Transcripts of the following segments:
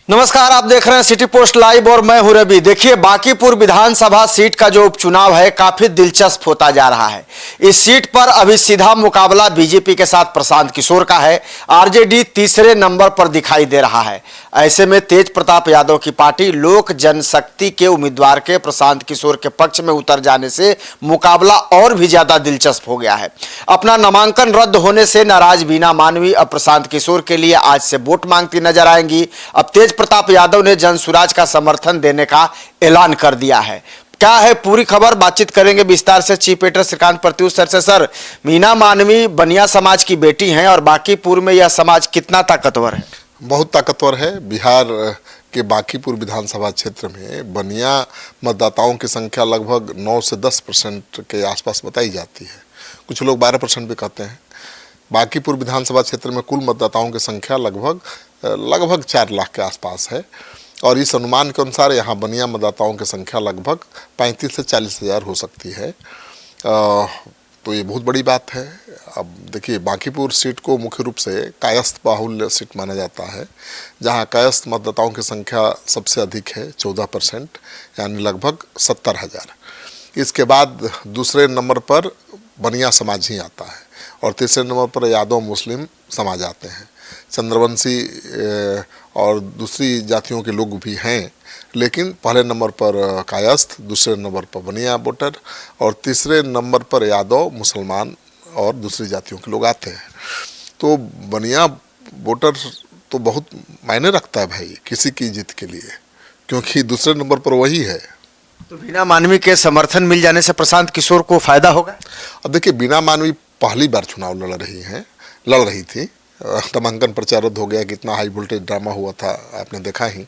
नमस्कार, आप देख रहे हैं सिटी पोस्ट लाइव और मैं हूं रवि। देखिए, बांकीपुर विधानसभा सीट का जो उपचुनाव है काफी दिलचस्प होता जा रहा है। इस सीट पर अभी सीधा मुकाबला बीजेपी के साथ प्रशांत किशोर का है। आरजेडी तीसरे नंबर पर दिखाई दे रहा है। ऐसे में तेज प्रताप यादव की पार्टी लोक जनशक्ति के उम्मीदवार के प्रशांत किशोर के पक्ष में उतर जाने से मुकाबला और भी ज्यादा दिलचस्प हो गया है। अपना नामांकन रद्द होने से नाराज बीना मानवी अब प्रशांत किशोर के लिए आज से वोट मांगती नजर आएंगी। अब तेज प्रताप यादव ने जनसुराज का समर्थन देने का ऐलान कर दिया है। क्या है पूरी खबर, बातचीत करेंगे विस्तार से chief editor Shrikant Pratyush sir से। सर, मीना मानवी बनिया समाज की बेटी हैं और बांकीपुर में यह समाज कितना ताकतवर है? बहुत ताकतवर है। बिहार के बांकीपुर विधानसभा क्षेत्र में बनिया मतदाताओं की संख्या लगभग 9 से 10% के आसपास बताई जाती है। कुछ लोग 12% भी कहते हैं। बांकीपुर विधानसभा क्षेत्र में कुल मतदाताओं की संख्या लगभग 4 लाख के आसपास है और इस अनुमान के अनुसार यहाँ बनिया मतदाताओं की संख्या लगभग 35 से 40 हज़ार हो सकती है। तो ये बहुत बड़ी बात है। अब देखिए, बांकीपुर सीट को मुख्य रूप से कायस्थ बाहुल्य सीट माना जाता है, जहाँ कायस्थ मतदाताओं की संख्या सबसे अधिक है 14%, यानी लगभग 70,000। इसके बाद दूसरे नंबर पर बनिया समाज ही आता है और तीसरे नंबर पर यादव मुस्लिम समाज आते हैं। चंद्रवंशी और दूसरी जातियों के लोग भी हैं, लेकिन पहले नंबर पर कायस्थ, दूसरे नंबर पर बनिया वोटर और तीसरे नंबर पर यादव मुसलमान और दूसरी जातियों के लोग आते हैं। तो बनिया वोटर तो बहुत मायने रखता है भाई किसी की जीत के लिए, क्योंकि दूसरे नंबर पर वही है। तो बीना मानवी के समर्थन मिल जाने से प्रशांत किशोर को फायदा होगा? अब देखिए, बीना मानवी पहली बार चुनाव लड़ रही थी। नामांकन प्रचार रद्द हो गया, कितना हाई वोल्टेज ड्रामा हुआ था आपने देखा ही।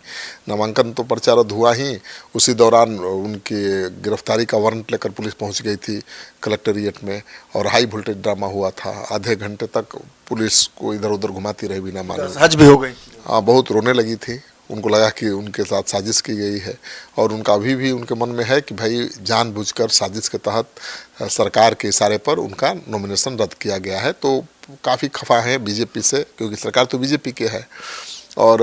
नामांकन तो प्रचार रद्द हुआ ही, उसी दौरान उनकी गिरफ्तारी का वारंट लेकर पुलिस पहुंच गई थी कलेक्ट्रेट में और हाई वोल्टेज ड्रामा हुआ था। आधे घंटे तक पुलिस को इधर उधर घुमाती रही बीना मानवी। हज भी हो गई। हाँ, बहुत रोने लगी थी। उनको लगा कि उनके साथ साजिश की गई है और उनका अभी भी उनके मन में है कि भाई जानबूझकर साजिश के तहत सरकार के इशारे पर उनका नॉमिनेशन रद्द किया गया है। तो काफ़ी खफा है बीजेपी से, क्योंकि सरकार तो बीजेपी के है और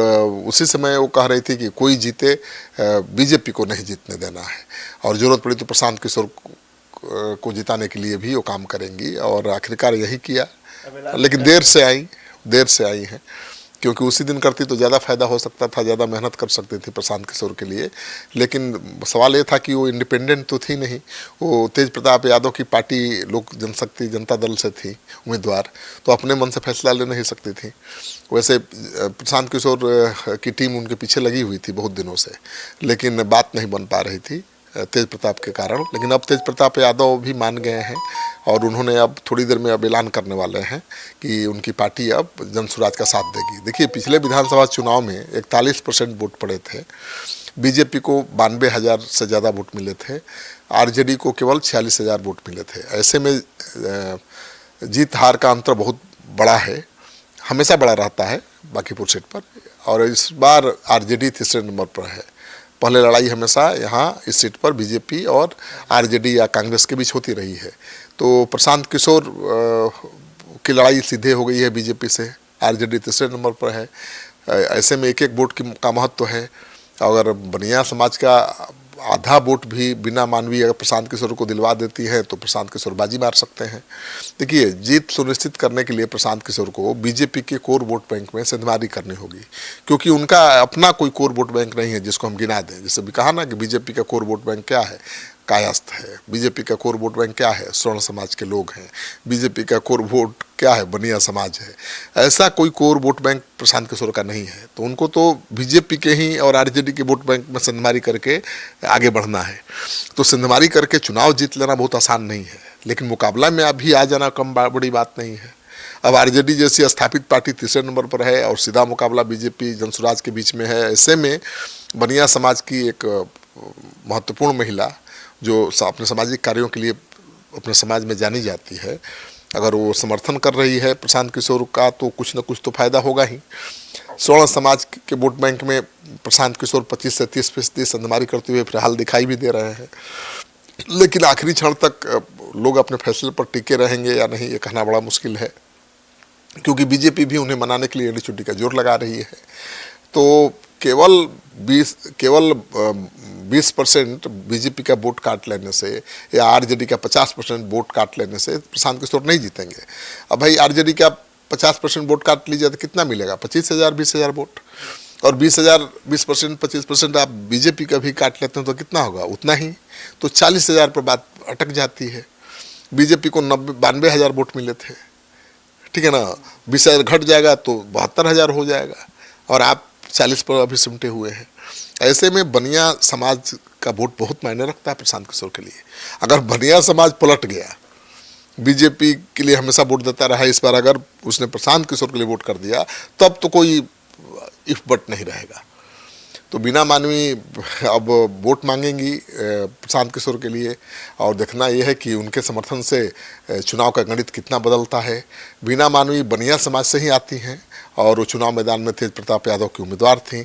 उसी समय वो कह रही थी कि कोई जीते, बीजेपी को नहीं जीतने देना है और ज़रूरत पड़ी तो प्रशांत किशोर को जिताने के लिए भी वो काम करेंगी और आखिरकार यही किया। लेकिन देर से आई हैं, क्योंकि उसी दिन करती तो ज़्यादा फायदा हो सकता था, ज़्यादा मेहनत कर सकती थी प्रशांत किशोर के लिए। लेकिन सवाल ये था कि वो इंडिपेंडेंट तो थी नहीं, वो तेज प्रताप यादव की पार्टी लोक जनशक्ति जनता दल से थी उम्मीदवार, तो अपने मन से फैसला ले नहीं सकती थी। वैसे प्रशांत किशोर की टीम उनके पीछे लगी हुई थी बहुत दिनों से, लेकिन बात नहीं बन पा रही थी तेज प्रताप के कारण। लेकिन अब तेज प्रताप यादव भी मान गए हैं और उन्होंने अब थोड़ी देर में अब ऐलान करने वाले हैं कि उनकी पार्टी अब जनसुराज का साथ देगी। देखिए, पिछले विधानसभा चुनाव में 41% वोट पड़े थे। बीजेपी को 92,000 से ज़्यादा वोट मिले थे, आरजेडी को केवल 46,000 वोट मिले थे। ऐसे में जीत हार का अंतर बहुत बड़ा है, हमेशा बड़ा रहता है बांकीपुर सीट पर, और इस बार आरजेडी तीसरे नंबर पर है। पहले लड़ाई हमेशा यहाँ इस सीट पर बीजेपी और आरजेडी या कांग्रेस के बीच होती रही है। तो प्रशांत किशोर की लड़ाई सीधे हो गई है बीजेपी से, आरजेडी तीसरे नंबर पर है। ऐसे में एक एक वोट का महत्व है। अगर बनिया समाज का आधा वोट भी बिना मानवी अगर प्रशांत किशोर को दिलवा देती है तो प्रशांत किशोर बाजी मार सकते हैं। देखिए, जीत सुनिश्चित करने के लिए प्रशांत किशोर को बीजेपी के कोर वोट बैंक में सेंधमारी करनी होगी, क्योंकि उनका अपना कोई कोर वोट बैंक नहीं है जिसको हम गिना दें। जैसे भी कहा ना कि बीजेपी का कोर वोट बैंक क्या है, कायस्थ है। बीजेपी का कोर वोट बैंक क्या है, स्वर्ण समाज के लोग हैं। बीजेपी का कोर वोट क्या है, बनिया समाज है। ऐसा कोई core vote bank Prashant Kishor का नहीं है, तो उनको तो बीजेपी के ही और आरजेडी के वोट बैंक में सिंधमारी करके आगे बढ़ना है। तो सिंधमारी करके चुनाव जीत लेना बहुत आसान नहीं है, लेकिन मुकाबला में अभी आ जाना कम बड़ी बात नहीं है। अब आरजेडी जैसी स्थापित पार्टी तीसरे नंबर पर है और सीधा मुकाबला बीजेपी जनसुराज के बीच में है। ऐसे में बनिया समाज की एक महत्वपूर्ण महिला जो अपने सामाजिक कार्यों के लिए अपने समाज में जानी जाती है, अगर वो समर्थन कर रही है प्रशांत किशोर का, तो कुछ न कुछ तो फायदा होगा ही। स्वर्ण समाज के वोट बैंक में प्रशांत किशोर 25 से 30% संधमारी करते हुए फिलहाल दिखाई भी दे रहे हैं, लेकिन आखिरी क्षण तक लोग अपने फैसले पर टिके रहेंगे या नहीं, ये कहना बड़ा मुश्किल है, क्योंकि बीजेपी भी उन्हें मनाने के लिए एड़ी चुट्टी का जोर लगा रही है। तो केवल 20% बीजेपी का वोट काट लेने से या आरजेडी का 50% वोट काट लेने से प्रशांत किशोर नहीं जीतेंगे। अब भाई आरजेडी का 50% वोट काट लीजिए तो कितना मिलेगा? 25,000 20,000 वोट। और 20,000 20% 25% आप बीजेपी का भी काट लेते हैं तो कितना होगा? उतना ही। तो 40,000 पर बात अटक जाती है। बीजेपी को 92,000 वोट मिले थे, ठीक है ना। 20,000 घट जाएगा तो 72,000 हो जाएगा और आप 40 पर अभी सिमटे हुए हैं। ऐसे में बनिया समाज का वोट बहुत मायने रखता है प्रशांत किशोर के लिए। अगर बनिया समाज पलट गया, बीजेपी के लिए हमेशा वोट देता रहा, इस बार अगर उसने प्रशांत किशोर के लिए वोट कर दिया तब तो कोई इफ बट नहीं रहेगा। तो बीना मानवी अब वोट मांगेंगी प्रशांत किशोर के लिए और देखना यह है कि उनके समर्थन से चुनाव का गणित कितना बदलता है। बीना मानवी बनिया समाज से ही आती हैं और वो चुनाव मैदान में तेज प्रताप यादव की उम्मीदवार थीं,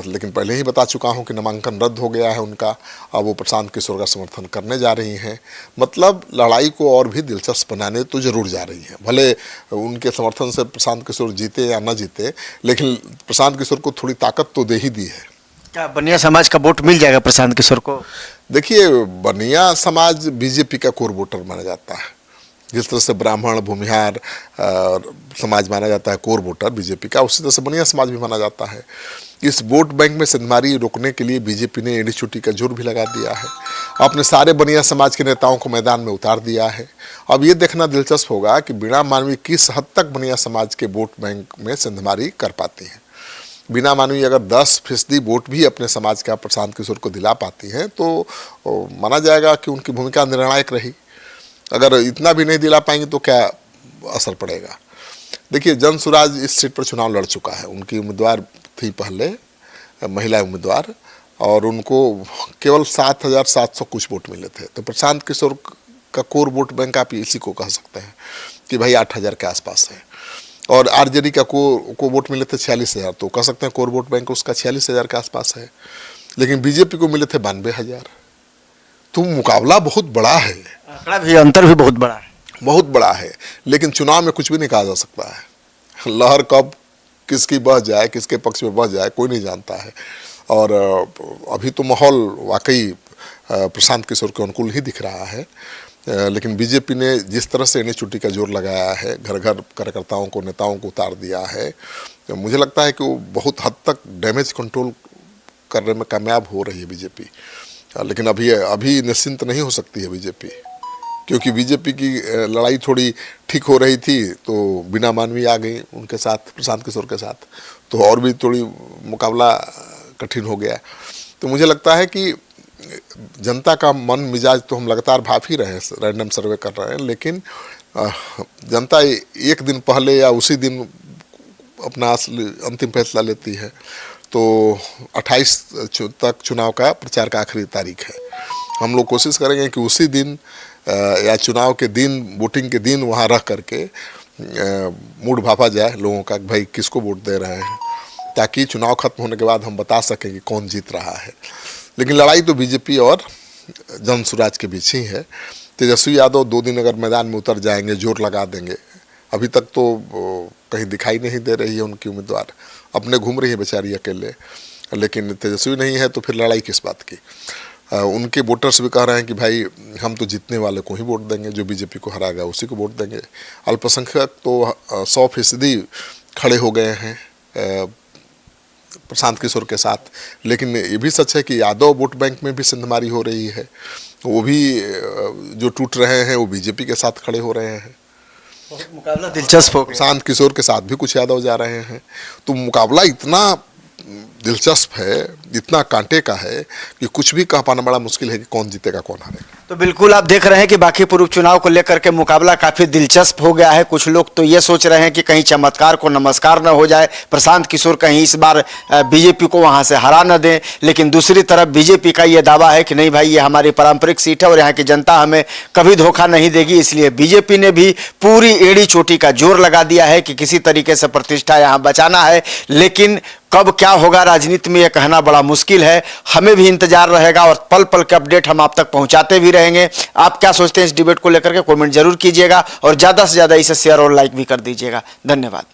लेकिन पहले ही बता चुका हूं कि नामांकन रद्द हो गया है उनका। अब वो प्रशांत किशोर का समर्थन करने जा रही हैं। मतलब लड़ाई को और भी दिलचस्प बनाने तो जरूर जा रही हैं। भले उनके समर्थन से प्रशांत किशोर जीते या न जीते, लेकिन प्रशांत किशोर को थोड़ी ताकत तो दे ही दी है। क्या बनिया समाज का वोट मिल जाएगा प्रशांत किशोर को? देखिए, बनिया समाज बीजेपी का कोर वोटर माना जाता है। जिस तरह से ब्राह्मण भूमिहार समाज माना जाता है कोर वोटर बीजेपी का, उसी तरह से बनिया समाज भी माना जाता है। इस वोट बैंक में सिंधमारी रोकने के लिए बीजेपी ने एड़ी चोटी का जोर भी लगा दिया है। अपने सारे बनिया समाज के नेताओं को मैदान में उतार दिया है। अब ये देखना दिलचस्प होगा कि बीना मानवी किस हद तक बनिया समाज के वोट बैंक में सिंधमारी कर पाती हैं। बीना मानवी अगर 10% वोट भी अपने समाज का प्रशांत किशोर को दिला पाती हैं तो माना जाएगा कि उनकी भूमिका निर्णायक रही। अगर इतना भी नहीं दिला पाएंगे तो क्या असर पड़ेगा? देखिए, जनसुराज इस सीट पर चुनाव लड़ चुका है। उनकी उम्मीदवार थी पहले महिला उम्मीदवार और उनको केवल 7,700 कुछ वोट मिले थे। तो प्रशांत किशोर का कोर वोट बैंक आप इसी को कह सकते हैं कि भाई 8,000 के आसपास है। और आरजेडी का को वोट मिले थे 46,000, तो कह सकते हैं कोर वोट बैंक उसका 46,000 के आसपास है। लेकिन बीजेपी को मिले थे 92,000। तो मुकाबला बहुत बड़ा है, आंकड़ा भी, अंतर भी बहुत बड़ा है, बहुत बड़ा है। लेकिन चुनाव में कुछ भी नहीं कहा जा सकता है। लहर कब किसकी बह जाए, किसके पक्ष में बह जाए, कोई नहीं जानता है। और अभी तो माहौल वाकई प्रशांत किशोर के अनुकूल ही दिख रहा है। लेकिन बीजेपी ने जिस तरह से एड़ी चोटी का जोर लगाया है, घर घर कार्यकर्ताओं को, नेताओं को उतार दिया है, तो मुझे लगता है कि वो बहुत हद तक डैमेज कंट्रोल करने में कामयाब हो रही है बीजेपी। लेकिन अभी निश्चिंत नहीं हो सकती है बीजेपी, क्योंकि बीजेपी की लड़ाई थोड़ी ठीक हो रही थी तो बीना मानवी आ गई उनके साथ, प्रशांत किशोर के साथ, तो और भी थोड़ी मुकाबला कठिन हो गया। तो मुझे लगता है कि जनता का मन मिजाज तो हम लगातार भाप ही रहे हैं, रैंडम सर्वे कर रहे हैं, लेकिन जनता एक दिन पहले या उसी दिन अपना अंतिम फैसला लेती है। तो 28 तक चुनाव का प्रचार का आखिरी तारीख है। हम लोग कोशिश करेंगे कि उसी दिन या चुनाव के दिन, वोटिंग के दिन वहाँ रह करके मूड भापा जाए लोगों का कि भाई किसको वोट दे रहे हैं, ताकि चुनाव खत्म होने के बाद हम बता सकें कि कौन जीत रहा है। लेकिन लड़ाई तो बीजेपी और जनसुराज के बीच ही है। तेजस्वी यादव 2 दिन अगर मैदान में उतर जाएंगे, जोर लगा देंगे। अभी तक तो कहीं दिखाई नहीं दे रही है उनकी उम्मीदवार, अपने घूम रही है बेचारी अकेले। लेकिन तेजस्वी नहीं है तो फिर लड़ाई किस बात की? उनके वोटर्स भी कह रहे हैं कि भाई हम तो जीतने वाले को ही वोट देंगे, जो बीजेपी को हराएगा उसी को वोट देंगे। अल्पसंख्यक तो 100% खड़े हो गए हैं प्रशांत किशोर के साथ। लेकिन ये भी सच है कि यादव वोट बैंक में भी सिंधमारी हो रही है। वो भी जो टूट रहे हैं वो बीजेपी के साथ खड़े हो रहे हैं। बहुत मुकाबला दिलचस्प हो गया। प्रशांत किशोर के साथ भी कुछ यादव जा रहे हैं। तो मुकाबला इतना दिलचस्प है, इतना कांटे का है कि कुछ भी कह पाना बड़ा मुश्किल है कि कौन जीतेगा कौन हारेगा। तो बिल्कुल आप देख रहे हैं कि बांकीपुर उपचुनाव को लेकर के मुकाबला काफी दिलचस्प हो गया है। कुछ लोग तो ये सोच रहे हैं कि कहीं चमत्कार को नमस्कार न हो जाए, प्रशांत किशोर कहीं इस बार बीजेपी को वहां से हरा न दें। लेकिन दूसरी तरफ बीजेपी का ये दावा है कि नहीं भाई, ये हमारी पारंपरिक सीट है और यहाँ की जनता हमें कभी धोखा नहीं देगी। इसलिए बीजेपी ने भी पूरी एड़ी चोटी का जोर लगा दिया है कि किसी तरीके से प्रतिष्ठा यहाँ बचाना है। लेकिन कब क्या होगा राजनीति में, यह कहना बड़ा मुश्किल है। हमें भी इंतजार रहेगा और पल पल के अपडेट हम आप तक पहुंचाते भी रहेंगे। आप क्या सोचते हैं इस डिबेट को लेकर के कमेंट जरूर कीजिएगा और ज्यादा से ज्यादा इसे शेयर और लाइक भी कर दीजिएगा। धन्यवाद।